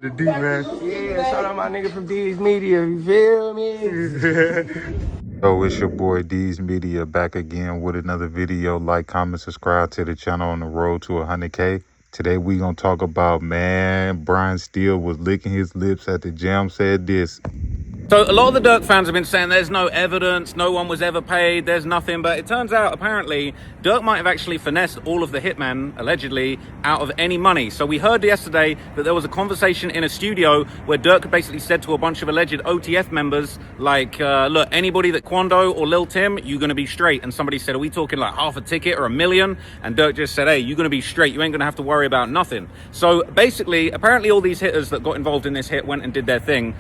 The D, man. Yeah, shout out my nigga from D's Media, you feel me? So it's your boy D's Media back again with another video. Like, comment, subscribe to the channel on the road to 100K. Today we gonna talk about, man, Brian Steele was licking his lips at the Jam Said This. So a lot of the Durk fans have been saying there's no evidence, no one was ever paid, there's nothing, but it turns out apparently Durk might have actually finessed all of the hitmen, allegedly, out of any money. So we heard yesterday that there was a conversation in a studio where Durk basically said to a bunch of alleged OTF members, like, look, anybody that Quando or Lil Tim, you're gonna be straight. And somebody said, are we talking like half a ticket or $1 million? And Durk just said, hey, you're gonna be straight, you ain't gonna have to worry about nothing. So basically, apparently all these hitters that got involved in this hit went and did their thing.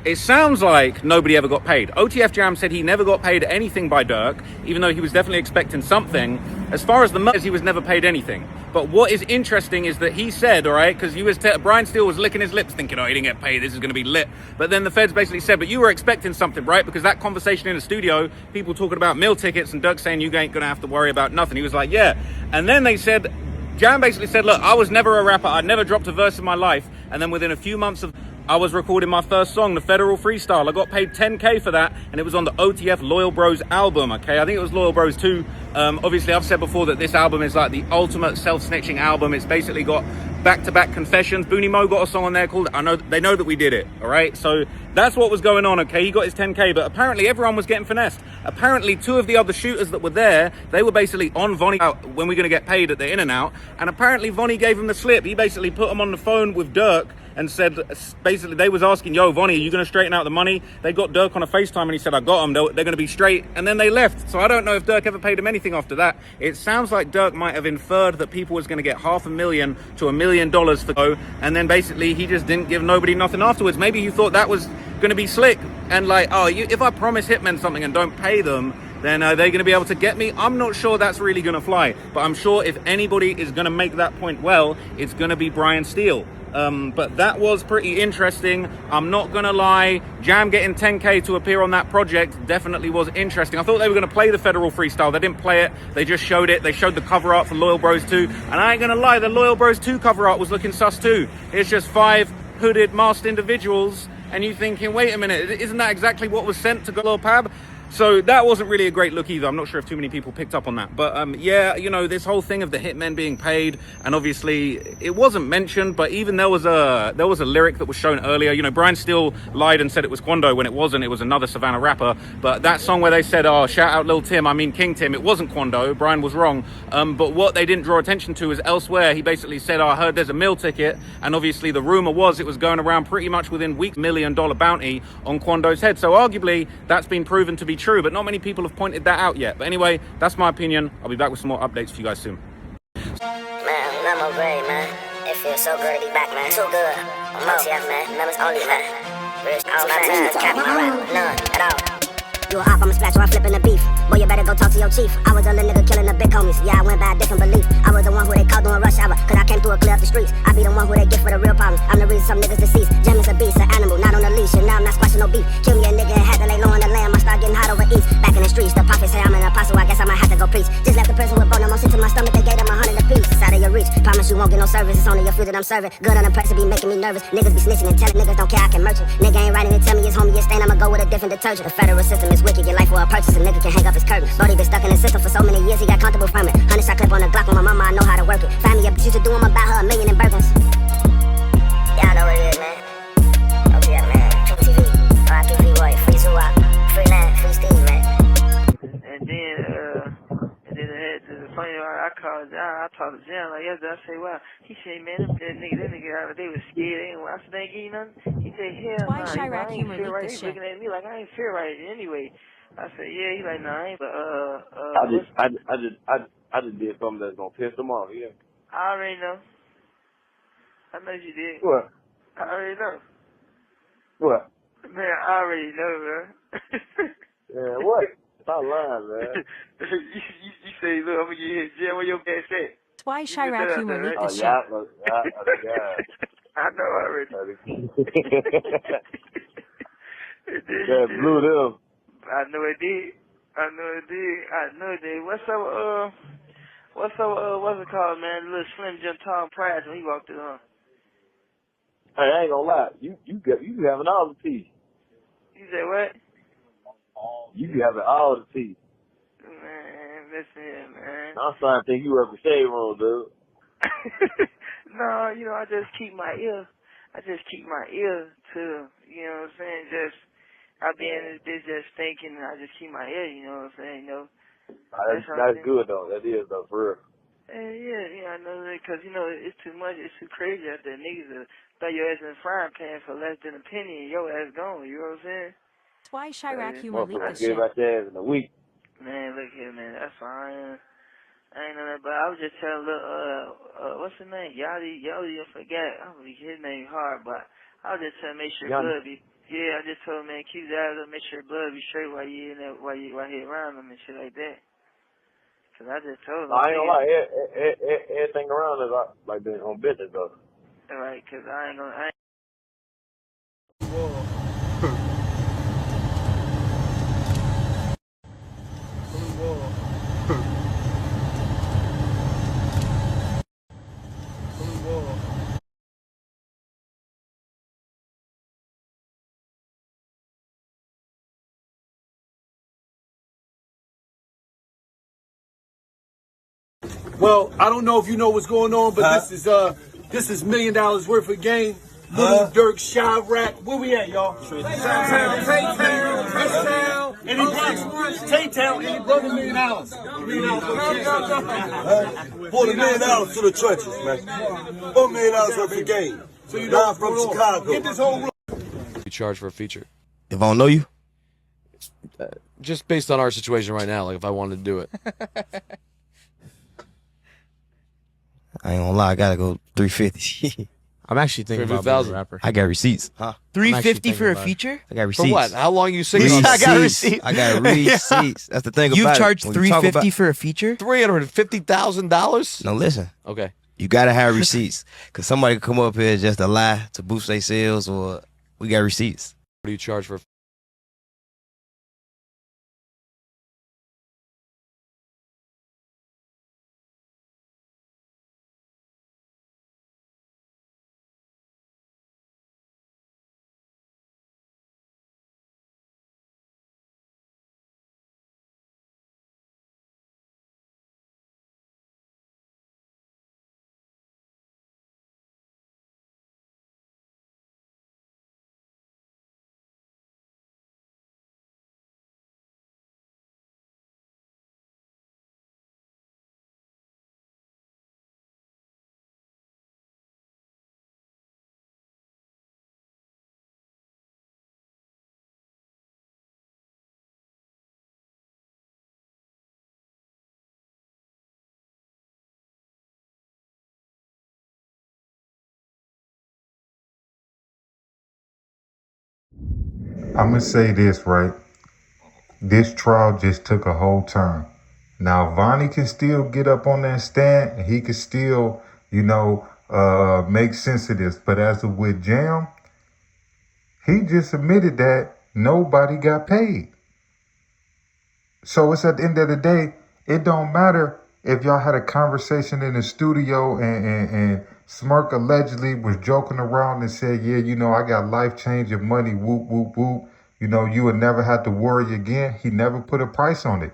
It sounds like nobody ever got paid. OTF Jam said he never got paid anything by Durk, even though he was definitely expecting something. As far as the money, he was never paid anything. But what is interesting is that he said, all right, because Brian Steele was licking his lips thinking, oh, he didn't get paid, this is going to be lit. But then the feds basically said, but you were expecting something, right? Because that conversation in the studio, people talking about meal tickets and Durk saying you ain't going to have to worry about nothing. He was like, yeah. And then they said, Jam basically said, look, I was never a rapper. I'd never dropped a verse in my life. And then within a few months of I was recording my first song, the Federal Freestyle. I got paid 10K for that, and it was on the OTF Loyal Bros album, okay? I think it was Loyal Bros 2. Obviously, I've said before that this album is like the ultimate self-snitching album. It's basically got back-to-back confessions. Booney Mo got a song on there called They Know That We Did It, all right? So that's what was going on, okay? He got his 10K, but apparently everyone was getting finessed. Apparently, two of the other shooters that were there, they were basically on Vonnie when we're going to get paid at the In-N-Out, and apparently Vonnie gave him the slip. He basically put him on the phone with Durk and said, basically, they was asking, yo, Vonnie, are you going to straighten out the money? They got Durk on a FaceTime, and he said, I got them. They're going to be straight. And then they left. So I don't know if Durk ever paid him anything after that. It sounds like Durk might have inferred that people was going to get $500,000 to $1 million for go. And then basically, he just didn't give nobody nothing afterwards. Maybe he thought that was going to be slick. And like, oh, if I promise hitmen something and don't pay them, then are they going to be able to get me? I'm not sure that's really going to fly. But I'm sure if anybody is going to make that point well, it's going to be Brian Steele. But that was pretty interesting. I'm not gonna lie, Jam getting 10K to appear on that project definitely was interesting. I thought they were gonna play the Federal Freestyle. They didn't play it, they just showed it. They showed the cover art for Loyal Bros 2, and I ain't gonna lie, the Loyal Bros 2 cover art was looking sus too. It's just 5 hooded masked individuals, and you thinking, wait a minute, isn't that exactly what was sent to Lil Pab? So that wasn't really a great look either. I'm not sure if too many people picked up on that. But yeah, you know, this whole thing of the hitmen being paid, and obviously it wasn't mentioned, but even there was a lyric that was shown earlier. You know, Brian Steele lied and said it was Quando when it wasn't. It was another Savannah rapper. But that song where they said, oh, shout out Lil Tim, I mean King Tim, it wasn't Quando. Brian was wrong. But what they didn't draw attention to is elsewhere, he basically said, oh, I heard there's a meal ticket. And obviously the rumor was it was going around pretty much within weeks, $1 million bounty on Quando's head. So arguably that's been proven to be true, but not many people have pointed that out yet. But anyway, that's my opinion. I'll be back with some more updates for you guys soon. Man, number great, man. It feels so good to be back, man. Too good. I'm OTF, man. Members only, man. Rich, all my time, cap my rap. None at all. You a op, I'm a spatch, or I'm flipping the beef. Boy, you better go talk to your chief. I was a little nigga killing the big homies. Yeah, I went by a different belief. I was the one who they caught doing rush hour, cause I came through a clear up the streets. I be the one who they get for the real problems. I'm the reason some niggas deceased. Jam is a beast, an animal, not on a leash. And now I'm not squashing no beef. Kill me a nigga and had to lay low on the lamb. I start getting hot over east. Back in the streets, the prophets say I'm an apostle. I guess I might have to go preach. Just left the prison with bone, I'm on to my stomach. They gave them 100 apiece. It's out of your reach. Promise you won't get no service. It's only your food that I'm serving. Good on the press, it be making me nervous. Niggas be snitching and telling niggas don't care, I can merchant. Nigga ain't writing and tell me it's homie, it's stain. I'ma go with a different detergent. The federal system is wicked. Your life for a purchase. A nigga can hang up his curtain. Brody been stuck in the system for so many years, he got comfortable from it. 100 shot clip on the Glock with my mama, I know how to work it. Find me a bitch used to do him about her $1 million in Birkins. Y'all know what it is, man. OTF, man. TV, RIP Roy, free Zua, free Land, free Steve, man. And then it had the funny. I called John. I talked to John like yesterday. I say, wow. He said, man, that nigga, they was scared. Anyway, I said, they ain't getting nothing. He said, hell Why nah. Chirac He humor feel right. this He's shit? looking at me like I ain't feel right anyway. I said, yeah. He like, nah, I ain't. But I just did something that's gonna piss them off. Yeah. I already know. I know you did. What? I already know. What? Man, I already know, bro. Yeah, what? Stop lying, man. you say, look, I'm gonna get hit. Jam, where your man at? That's why Chirac humor right? this shit. Yeah. I know already. That blew them. I know it did. What's up, what's it called, man? Little Slim Jim Tom Price when he walked through, huh? Hey, I ain't gonna lie. You be having all the tea. You say what? You be having all the tea. Man, listen here, man. I'm starting to think you work for Shade Room, dude. No, you know, I just keep my ear to, you know what I'm saying, just, I be in this bitch just thinking, and I just keep my ear, you know what I'm saying, you know. That's good, though. That is, though, for real. Yeah, I know that, because, you know, it's too much, it's too crazy out there. Niggas will throw your ass in the frying pan for less than a penny, and your ass gone, you know what I'm saying? Why Chirac humor leaked the Motherfuckers get shit. about your ass in a week. Man, look here, man, that's fine. I ain't know that, but I was just telling what's his name? Yachty, I forgot. I don't think his name hard, but I was just telling make sure blood be. Yeah, I just told him, man, keep your eyes up, make sure blood be straight while you in there, while he around him and shit like that. Cause I just told him. I ain't gonna lie, everything around is like been on business though. Alright, cause I ain't gonna. Well, I don't know if you know what's going on, but this is $1 million worth of game. Little Durk, Chirac. Where we at, y'all? Tay-Town, and he Tay-Town, and he brought $1 million. $40 million to the churches, man. $4 million worth of game. So you know I'm from Chicago. Get this whole room. You charge for a feature. If I don't know you? Just based on our situation right now, like if I wanted to do it. I ain't gonna lie, I gotta go 350. I'm actually thinking about being a rapper. I got receipts. Huh? 350 for a feature? I got receipts. For what? How long you singing? I got receipts. I got receipts. That's the thing about it. You've charged $350 for a feature? $350,000? No, listen. Okay. You gotta have receipts. Cause somebody could come up here just to lie to boost their sales, or we got receipts. What do you charge for? I'm going to say this, right? This trial just took a whole turn. Now, Vonnie can still get up on that stand and he can still, make sense of this. But as of with Jam, he just admitted that nobody got paid. So it's at the end of the day, it don't matter if y'all had a conversation in the studio and Smirk allegedly was joking around and said, yeah, I got life-changing money, whoop, whoop, whoop. You would never have to worry again. He never put a price on it.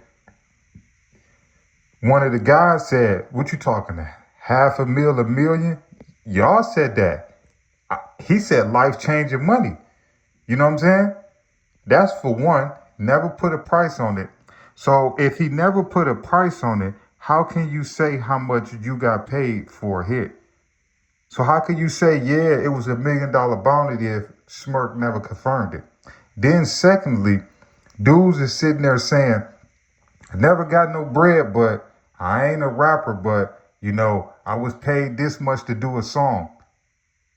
One of the guys said, what you talking to? $500,000, $1 million? Y'all said that. He said life-changing money. You know what I'm saying? That's for one, never put a price on it. So if he never put a price on it, how can you say how much you got paid for a hit? So how can you say, yeah, it was $1 million bounty if Smirk never confirmed it? Then secondly, dudes is sitting there saying, I never got no bread, but I ain't a rapper, but, I was paid this much to do a song.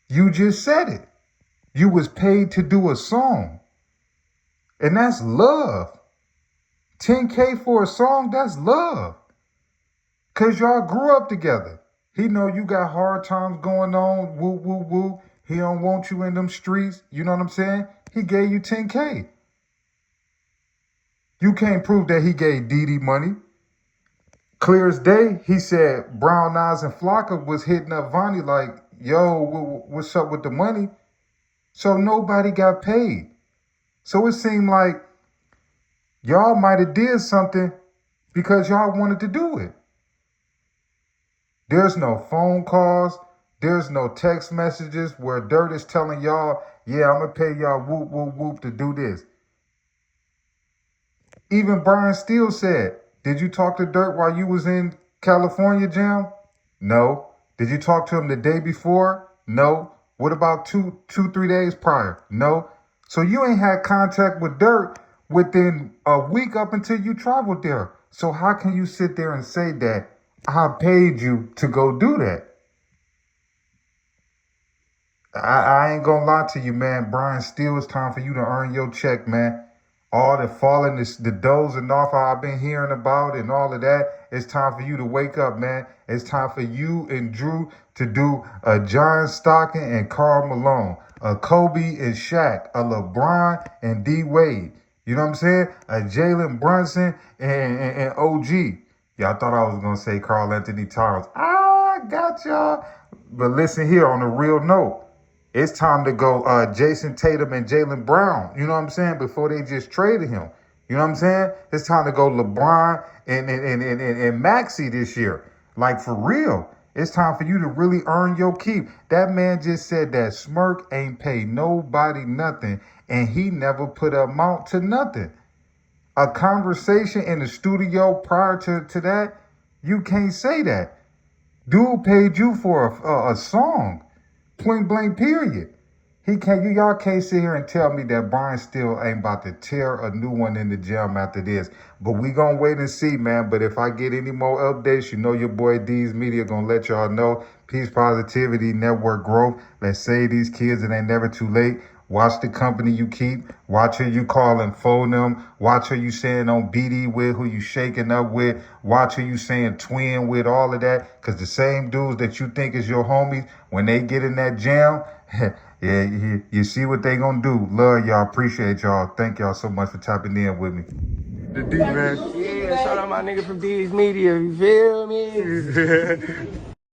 You just said it. You was paid to do a song. And that's love. $10K for a song, that's love. Because y'all grew up together. He know you got hard times going on, woo, woo, woo. He don't want you in them streets. You know what I'm saying? He gave you $10K. You can't prove that he gave Didi money. Clear as day, he said Brown Eyes and Flocka was hitting up Vonnie like, yo, what's up with the money? So nobody got paid. So it seemed like y'all might have did something because y'all wanted to do it. There's no phone calls. There's no text messages where Durk is telling y'all, yeah, I'm going to pay y'all whoop, whoop, whoop to do this. Even Brian Steele said, did you talk to Durk while you was in California, Jam? No. Did you talk to him the day before? No. What about 3 days prior? No. So you ain't had contact with Durk within a week up until you traveled there. So how can you sit there and say that I paid you to go do that? I ain't gonna lie to you, man. Brian Steele, it's time for you to earn your check, man. All the falling, the dozing off I've been hearing about and all of that, it's time for you to wake up, man. It's time for you and Drew to do a John Stockton and Karl Malone, a Kobe and Shaq, a LeBron and D Wade. You know what I'm saying? A Jalen Brunson and OG. Y'all thought I was going to say Karl Anthony Towns. I got y'all. But listen here, on a real note, it's time to go Jason Tatum and Jaylen Brown. You know what I'm saying? Before they just traded him. You know what I'm saying? It's time to go LeBron and Maxey this year. Like, for real. It's time for you to really earn your keep. That man just said that Smirk ain't paid nobody nothing, and he never put an amount to nothing. A conversation in the studio prior to that, you can't say that. Dude paid you for a song. Point blank, period. Y'all can't sit here and tell me that Brian Steele ain't about to tear a new one in the gym after this. But we gonna wait and see, man. But if I get any more updates, you know your boy D's Media gonna let y'all know. Peace, positivity, network growth. Let's save these kids. It ain't never too late. Watch the company you keep. Watch who you call and phone them. Watch who you saying on BD with, who you shaking up with. Watch who you saying twin with, all of that. Because the same dudes that you think is your homies, when they get in that jam, yeah, you see what they gonna do. Love y'all. Appreciate y'all. Thank y'all so much for tapping in with me. The D, man. Yeah, shout out my nigga from D's Media. You feel me?